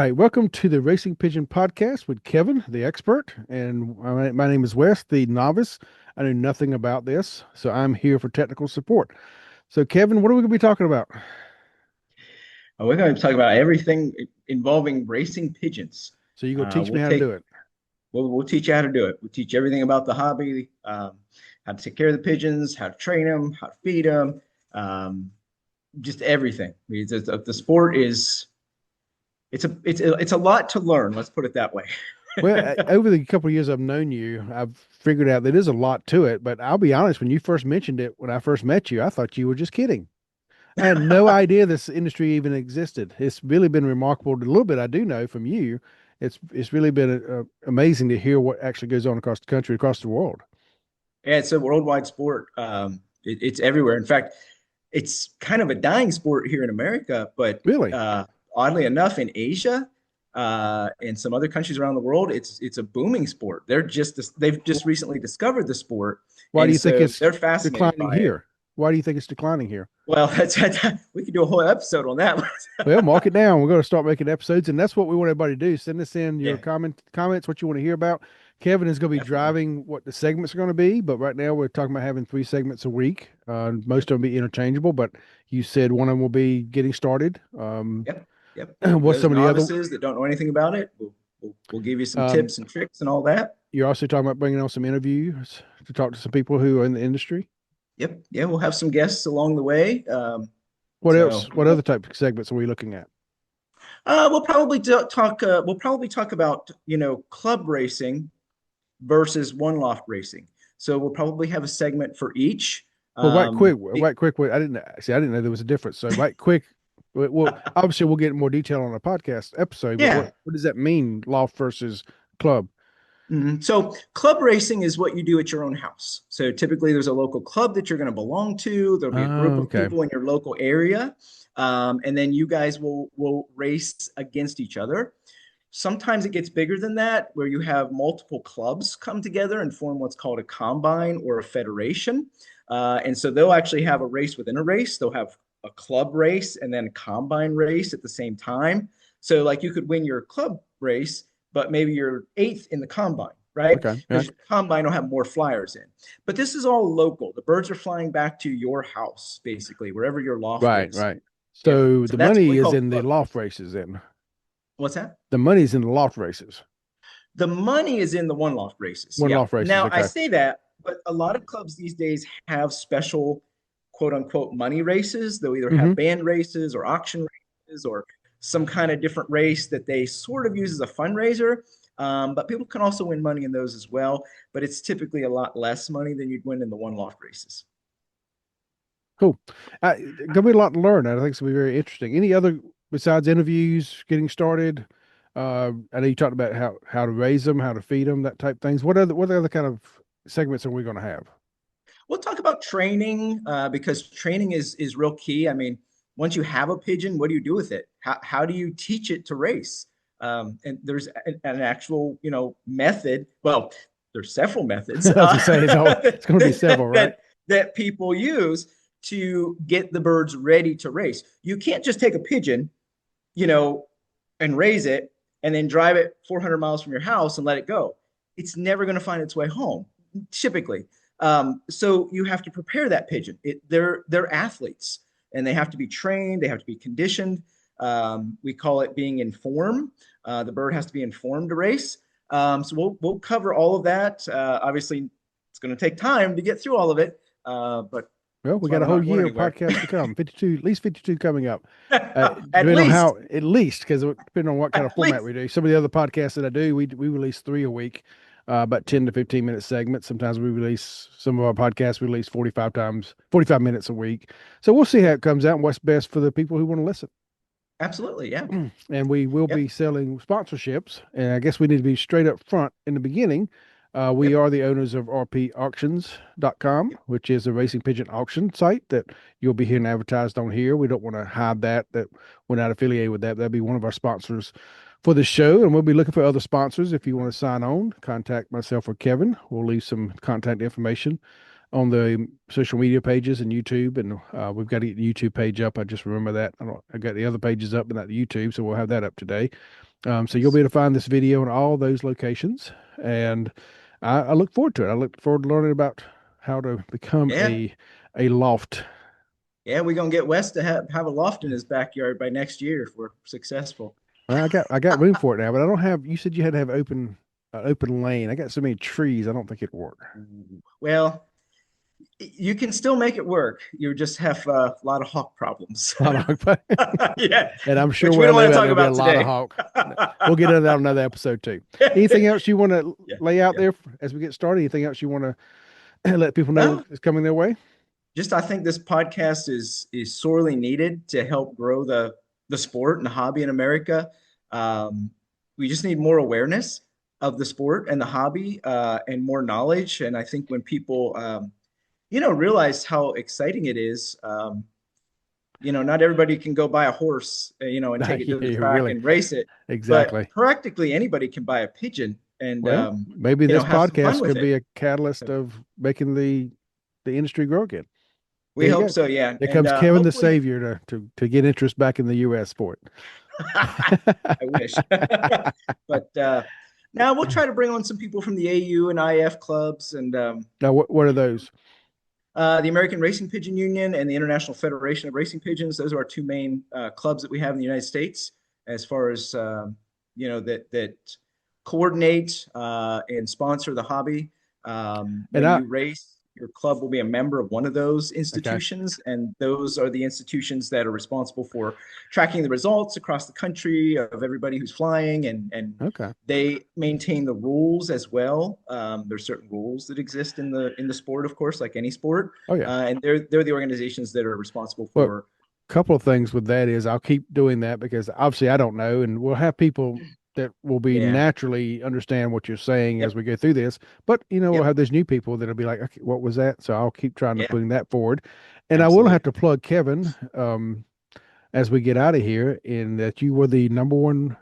right, welcome to the Racing Pigeon podcast with Kevin, the expert, and my name is Wes, the novice. I know nothing about this, so I'm here for technical support. So, Kevin, what are we going to be talking about? We're going to talk about everything involving racing pigeons. So, you're going to Uh, teach me we'll how to take do it. we'll teach you how to do it. We'll teach you everything about the hobby, how to take care of the pigeons, how to train them, how to feed them, um, just everything. I mean, the sport is it's a lot to learn. Let's put it that way. Well, over the couple of years I've known you, I've figured out that there's a lot to it. But I'll be honest, when you first mentioned it, when I first met you, I thought you were just kidding. I had no idea this industry even existed. It's really been remarkable. The little bit I do know from you, it's really been amazing to hear what actually goes on across the country, across the world. Yeah, it's a worldwide sport. It's everywhere. In fact, it's kind of a dying sport here in America, but Really? oddly enough, in Asia and some other countries around the world, it's a booming sport. They've just recently discovered the sport, Why do and you think so it's they're fascinated declining by it. here? Why do you think it's declining here? Well, we could do a whole episode on that one. Well, mark it down. We're going to start making episodes, and that's what we want everybody to do. Send us in your Yeah, comments, what you want to hear about. Kevin is going to be definitely. driving what the segments are going to be, but right now we're talking about having 3 segments a week. Most Yep, of them be interchangeable, but you said one of them will be getting started. yep, yep. For What's those some of the other? novices that don't know anything about it, we'll give you some Um, tips and tricks and all that. you're also talking about bringing on some interviews to talk to some people who are in the industry. Yep, yeah, we'll have some guests along the way. What else? So What other type of segments are we looking at? we'll probably talk. We'll probably talk about club racing versus one loft racing. So we'll probably have a segment for each. Well, right quick, It, right quick. I didn't see. I didn't know there was a difference. So, right quick. Well, obviously, we'll get more detail on a podcast episode. But what yeah. what does that mean? Loft versus club? So club racing is what you do at your own house. So typically there's a local club that you're going to belong to. There'll be a group Oh, of okay. people in your local area. And then you guys will race against each other. Sometimes it gets bigger than that, where you have multiple clubs come together and form what's called a combine or a federation. And so they'll actually have a race within a race. They'll have a club race and then a combine race at the same time. So, like, you could win your club race, but maybe you're eighth in the combine, right? Okay. Yeah. Because your combine will have more flyers in. But this is all local. The birds are flying back to your house, basically, wherever your loft Right. is. Right. Yeah. So So the that's what we money is call in the club. loft races. Then What's that? the money's in the loft races. The money is in the one loft races. One Yeah. loft races. Now I Okay. say that, but a lot of clubs these days have special quote unquote money races. They'll either Mm-hmm. have band races or auction races or some kind of different race that they sort of use as a fundraiser. But people can also win money in those as well. But it's typically a lot less money than you'd win in the one loft races. Cool. Gonna be a lot to learn. I think it's gonna be very interesting. Any other besides interviews, getting started? I know you talked about how to raise them, how to feed them, that type things. What other kind of segments are we going to have? We'll talk about training because training is real key. I mean, once you have a pigeon, what do you do with it? How do you teach it to race? And there's an actual method. Well, there's several methods I was gonna say it's going to be several, right? that people use to get the birds ready to race. You can't just take a pigeon, you know, and raise it and then drive it 400 miles from your house and let it go. It's never going to find its way home, typically. So you have to prepare that pigeon. They're athletes and they have to be trained. They have to be conditioned. We call it being in form. The bird has to be informed to race. So we'll cover all of that. Obviously, it's going to take time to get through all of it, but Well, we that's why got a we're whole not going year of anywhere. podcasts to come. 52, at least 52 coming up. At Depending on least, how, at least, because depending on what kind of at format least. we do. Some of the other podcasts that I do, we release 3 a week, about 10 to 15 minute segments. Sometimes we release some of our podcasts, we release 45 minutes a week. So we'll see how it comes out and what's best for the people who want to listen. Absolutely, yeah. And we will be Yep, selling sponsorships. And I guess we need to be straight up front in the beginning. We yep, are the owners of rpauctions.com, yep. which is a racing pigeon auction site that you'll be hearing advertised on here. We don't want to hide that we're not affiliated with that. That'll be one of our sponsors for the show. And we'll be looking for other sponsors. If you want to sign on, contact myself or Kevin. We'll leave some contact information on the social media pages and YouTube, and we've got a YouTube page up. I just remember that. I got the other pages up, but not the YouTube, so we'll have that up today. So you'll be able to find this video in all those locations, and I look forward to it. I look forward to learning about how to become Yeah. a loft. Yeah, we're gonna get Wes to have a loft in his backyard by next year if we're successful. I got room for it now, but I don't have. You said you had to have open lane. I got so many trees. I don't think it'd work. Well, you can still make it work. You just have a lot of hawk problems. A lot of hawk, Yeah, and I'm sure which we where I don't want live to at talk there'll be a about lot of today. hawk. We'll get into that on another episode too. Anything else you want to Yeah, lay out yeah. there as we get started? Anything else you want to let people know No, is coming their way? just I think this podcast is sorely needed to help grow the sport and the hobby in America. We just need more awareness of the sport and the hobby, and more knowledge. And I think when people realize how exciting it is, not everybody can go buy a horse, and take it to the Yeah, track really, and race it, but exactly. practically anybody can buy a pigeon and Well, maybe this have some fun podcast with could it. be a catalyst So of making the industry grow again. we There you hope go. so, yeah. There And comes Kevin the hopefully, Savior to get interest back in the U.S. sport. I wish. But now we'll try to bring on some people from the AU and IF clubs and Now, what are those? the American Racing Pigeon Union and the International Federation of Racing Pigeons. Those are our two main clubs that we have in the United States, as far as that coordinate and sponsor the hobby. And When you race, your club will be a member of one of those okay, institutions, and those are the institutions that are responsible for tracking the results across the country of everybody who's flying, and okay. they maintain the rules as well. There's certain rules that exist in the sport, of course, like any sport, Oh yeah. and they're the organizations that are responsible Well, for. couple of things with that is I'll keep doing that because obviously I don't know, and we'll have people that will be Yeah. naturally understand what you're saying as Yep. we go through this. But we'll Yep. have those new people that'll be like, okay, what was that? So I'll keep trying to Yeah. bring that forward, and I will have Absolutely. to plug Kevin as we get out of here in that you were the number one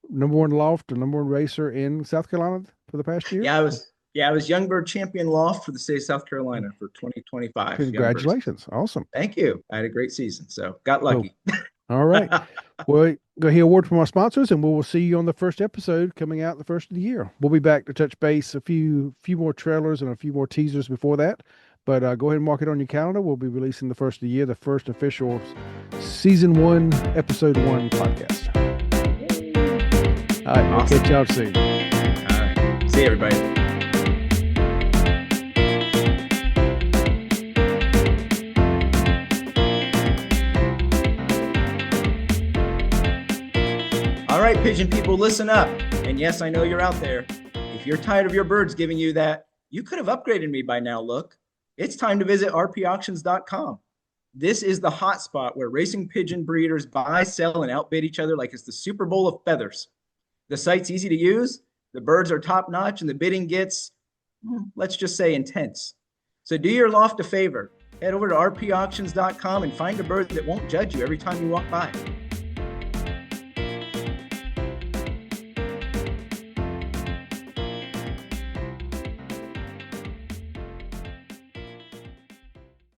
loft and number one racer in South Carolina for the past year. Yeah, I was. Yeah, I was Young Bird Champion Loft for the state of South Carolina for 2025 Young Birds. Congratulations. Awesome. Thank you. I had a great season, so got Cool. lucky. All right. Well, go hear a word from our sponsors, and we will see you on the first episode coming out the first of the year. We'll be back to touch base a few more trailers and a few more teasers before that. But go ahead and mark it on your calendar. We'll be releasing the first of the year, the first official season 1, episode 1 podcast. All right. We'll Awesome. catch y'all soon. All right. See you, everybody. All right, pigeon people, listen up. And yes, I know you're out there. If you're tired of your birds giving you that, you could have upgraded me by now, look. It's time to visit rpauctions.com. This is the hot spot where racing pigeon breeders buy, sell, and outbid each other like it's the Super Bowl of feathers. The site's easy to use, the birds are top notch, and the bidding gets, let's just say, intense. So do your loft a favor. Head over to rpauctions.com and find a bird that won't judge you every time you walk by.